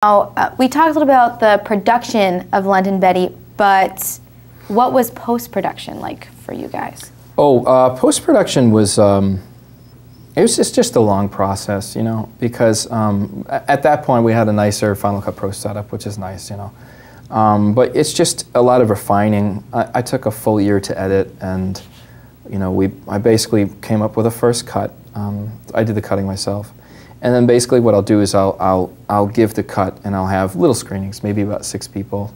Now, we talked a little about the production of London Betty, but what was post-production like for you guys? Oh, post-production was, it was just a long process, you know, because at that point we had a nicer Final Cut Pro setup, which is nice, you know. But it's just a lot of refining. I took a full year to edit, and you know, I basically came up with a first cut. I did the cutting myself. And then basically what I'll do is I'll give the cut, and I'll have little screenings, maybe about 6 people,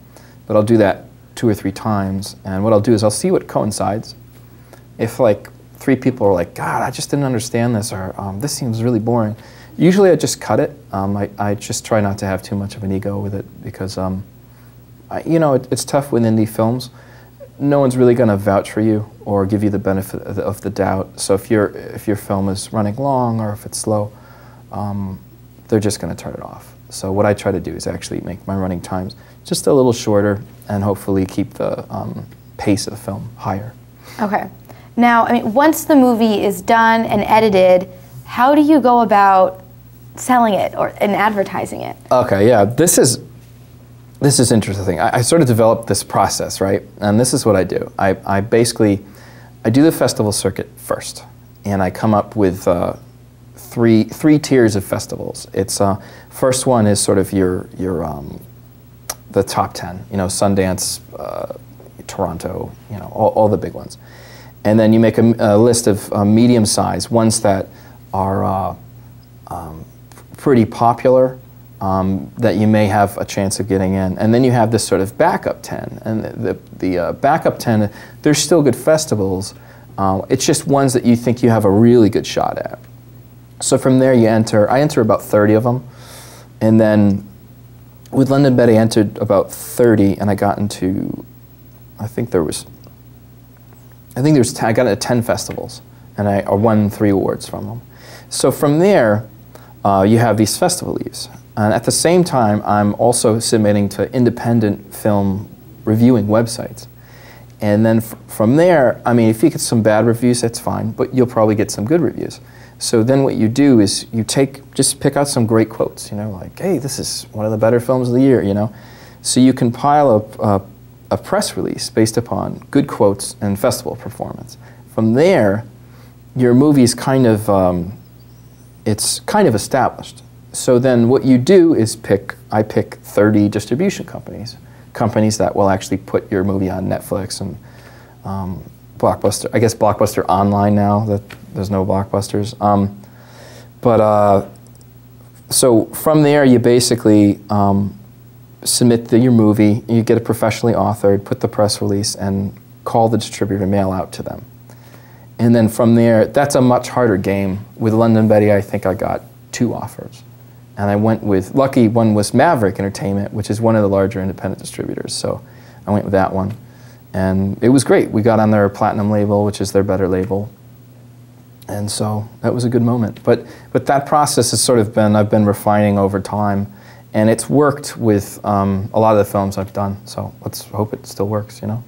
but I'll do that 2 or 3 times. And what I'll do is I'll see what coincides. If like 3 people are like, God, I just didn't understand this, or this seems really boring, usually I just cut it. I just try not to have too much of an ego with it, because you know, it's tough with indie films. No one's really going to vouch for you or give you the benefit of the doubt. So if your film is running long, or if it's slow, they're just going to turn it off. So what I try to do is actually make my running times just a little shorter, and hopefully keep the pace of the film higher. Okay. Now, I mean, once the movie is done and edited, how do you go about selling it and advertising it? Okay, yeah, this is interesting. I sort of developed this process, right? And this is what I do. I basically do the festival circuit first, and I come up with three tiers of festivals. It's first one is sort of the top 10, you know, Sundance, Toronto, you know, all the big ones. And then you make a list of medium-sized ones that are pretty popular, that you may have a chance of getting in. And then you have this sort of backup 10. And the backup 10, they're still good festivals. It's just ones that you think you have a really good shot at. So from there I enter about 30 of them. And then with London Betty, I entered about 30, and I got into, I got into 10 festivals, and I won 3 awards from them. So from there, you have these festival leaves. And at the same time, I'm also submitting to independent film reviewing websites. And then from there, I mean, if you get some bad reviews, that's fine, but you'll probably get some good reviews. So then what you do is you just pick out some great quotes, you know, like, hey, this is one of the better films of the year, you know. So you compile a press release based upon good quotes and festival performance. From there, your movie is kind of, it's kind of established. So then what you do is I pick 30 distribution companies that will actually put your movie on Netflix and Blockbuster. I guess Blockbuster Online now, that there's no Blockbusters. So from there, you basically submit your movie, you get it professionally authored, put the press release, and call the distributor, mail out to them. And then from there, that's a much harder game. With London Betty, I think I got 2 offers. And I went with, lucky one was Maverick Entertainment, which is one of the larger independent distributors. So I went with that one. And it was great. We got on their platinum label, which is their better label. And so that was a good moment. But that process has sort of been, I've been refining over time. And it's worked with a lot of the films I've done. So let's hope it still works, you know?